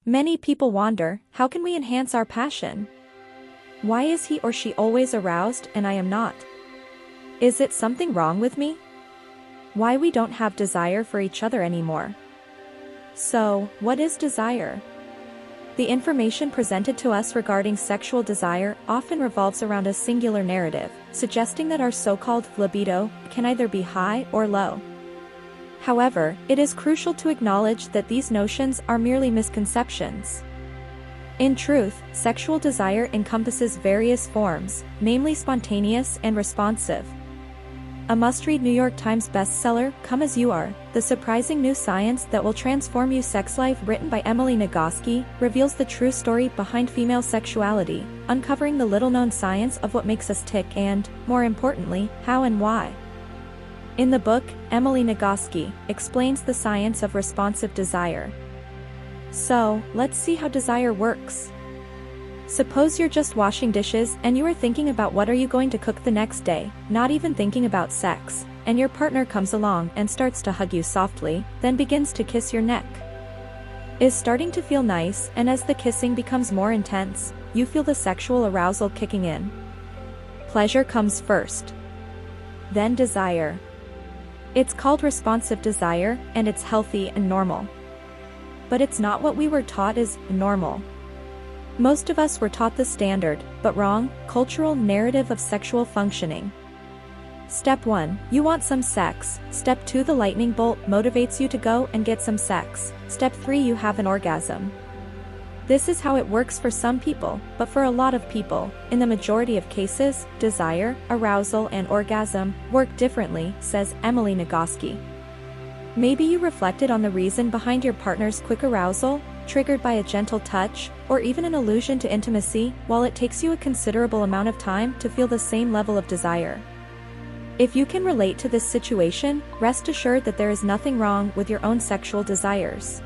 Many people wonder, how can we enhance our passion? Why is he or she always aroused and I am not? Is it something wrong with me? Why we don't have desire for each other anymore? So, what is desire? The information presented to us regarding sexual desire often revolves around a singular narrative, suggesting that our so-called libido can either be high or low. However, it is crucial to acknowledge that these notions are merely misconceptions. In truth, sexual desire encompasses various forms, namely spontaneous and responsive. A must-read New York Times bestseller, Come As You Are, The Surprising New Science That Will Transform Your Sex Life, written by Emily Nagoski, reveals the true story behind female sexuality, uncovering the little-known science of what makes us tick and, more importantly, how and why. In the book, Emily Nagoski explains the science of responsive desire. So, let's see how desire works. Suppose you're just washing dishes and you are thinking about what are you going to cook the next day, not even thinking about sex, and your partner comes along and starts to hug you softly, then begins to kiss your neck. Is starting to feel nice, and as the kissing becomes more intense, you feel the sexual arousal kicking in. Pleasure comes first. Then desire. It's called responsive desire, and it's healthy and normal. But it's not what we were taught is normal. Most of us were taught the standard, but wrong, cultural narrative of sexual functioning. Step 1, you want some sex. Step 2, the lightning bolt motivates you to go and get some sex. Step 3, you have an orgasm. This is how it works for some people, but for a lot of people, in the majority of cases, desire, arousal and orgasm work differently, says Emily Nagoski. Maybe you reflected on the reason behind your partner's quick arousal, triggered by a gentle touch, or even an allusion to intimacy, while it takes you a considerable amount of time to feel the same level of desire. If you can relate to this situation, rest assured that there is nothing wrong with your own sexual desires.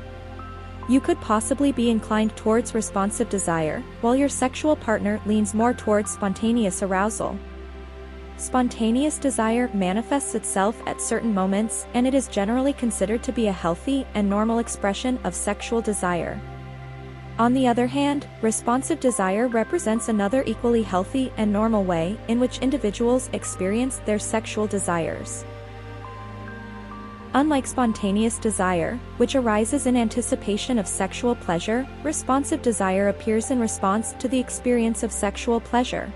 You could possibly be inclined towards responsive desire, while your sexual partner leans more towards spontaneous arousal. Spontaneous desire manifests itself at certain moments, and it is generally considered to be a healthy and normal expression of sexual desire. On the other hand, responsive desire represents another equally healthy and normal way in which individuals experience their sexual desires. Unlike spontaneous desire, which arises in anticipation of sexual pleasure, responsive desire appears in response to the experience of sexual pleasure.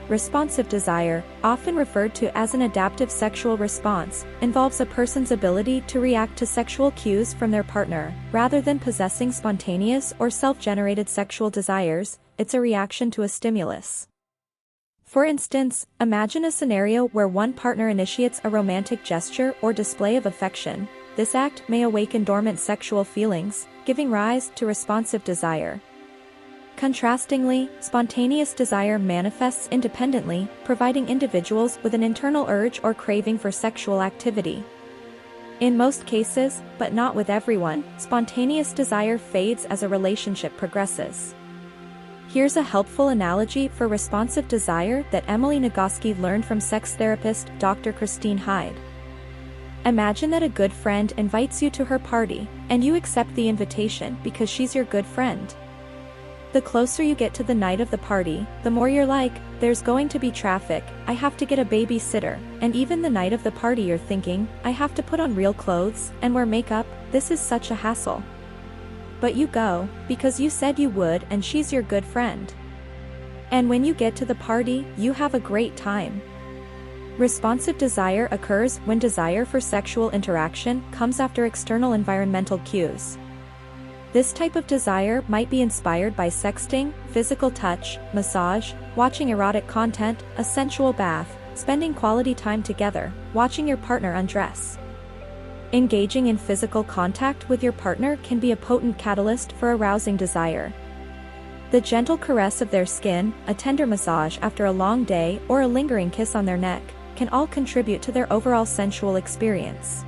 Responsive desire, often referred to as an adaptive sexual response, involves a person's ability to react to sexual cues from their partner. Rather than possessing spontaneous or self-generated sexual desires, it's a reaction to a stimulus. For instance, imagine a scenario where one partner initiates a romantic gesture or display of affection. This act may awaken dormant sexual feelings, giving rise to responsive desire. Contrastingly, spontaneous desire manifests independently, providing individuals with an internal urge or craving for sexual activity. In most cases, but not with everyone, spontaneous desire fades as a relationship progresses. Here's a helpful analogy for responsive desire that Emily Nagoski learned from sex therapist Dr. Christine Hyde. Imagine that a good friend invites you to her party, and you accept the invitation because she's your good friend. The closer you get to the night of the party, the more you're like, there's going to be traffic, I have to get a babysitter, and even the night of the party you're thinking, I have to put on real clothes and wear makeup, this is such a hassle. But you go, because you said you would and she's your good friend. And when you get to the party, you have a great time. Responsive desire occurs when desire for sexual interaction comes after external environmental cues. This type of desire might be inspired by sexting, physical touch, massage, watching erotic content, a sensual bath, spending quality time together, watching your partner undress. Engaging in physical contact with your partner can be a potent catalyst for arousing desire. The gentle caress of their skin, a tender massage after a long day, or a lingering kiss on their neck, can all contribute to their overall sensual experience.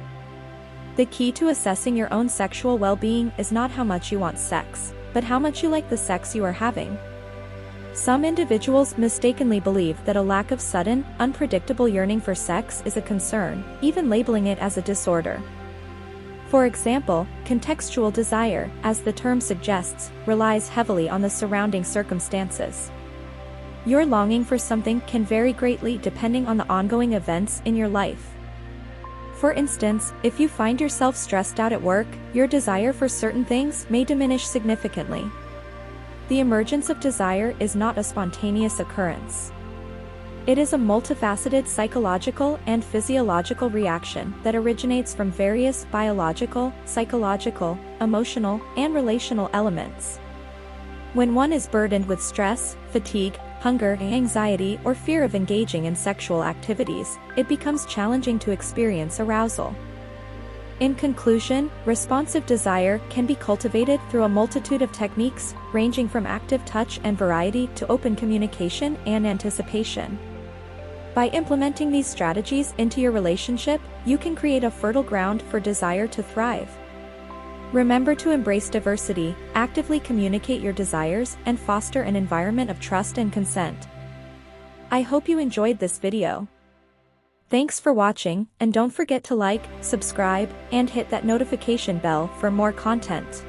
The key to assessing your own sexual well-being is not how much you want sex, but how much you like the sex you are having. Some individuals mistakenly believe that a lack of sudden, unpredictable yearning for sex is a concern, even labeling it as a disorder. For example, contextual desire, as the term suggests, relies heavily on the surrounding circumstances. Your longing for something can vary greatly depending on the ongoing events in your life. For instance, if you find yourself stressed out at work, your desire for certain things may diminish significantly. The emergence of desire is not a spontaneous occurrence. It is a multifaceted psychological and physiological reaction that originates from various biological, psychological, emotional, and relational elements. When one is burdened with stress, fatigue, hunger, anxiety, or fear of engaging in sexual activities, it becomes challenging to experience arousal. In conclusion, responsive desire can be cultivated through a multitude of techniques, ranging from active touch and variety to open communication and anticipation. By implementing these strategies into your relationship, you can create a fertile ground for desire to thrive. Remember to embrace diversity, actively communicate your desires, and foster an environment of trust and consent. I hope you enjoyed this video. Thanks for watching, and don't forget to like, subscribe, and hit that notification bell for more content.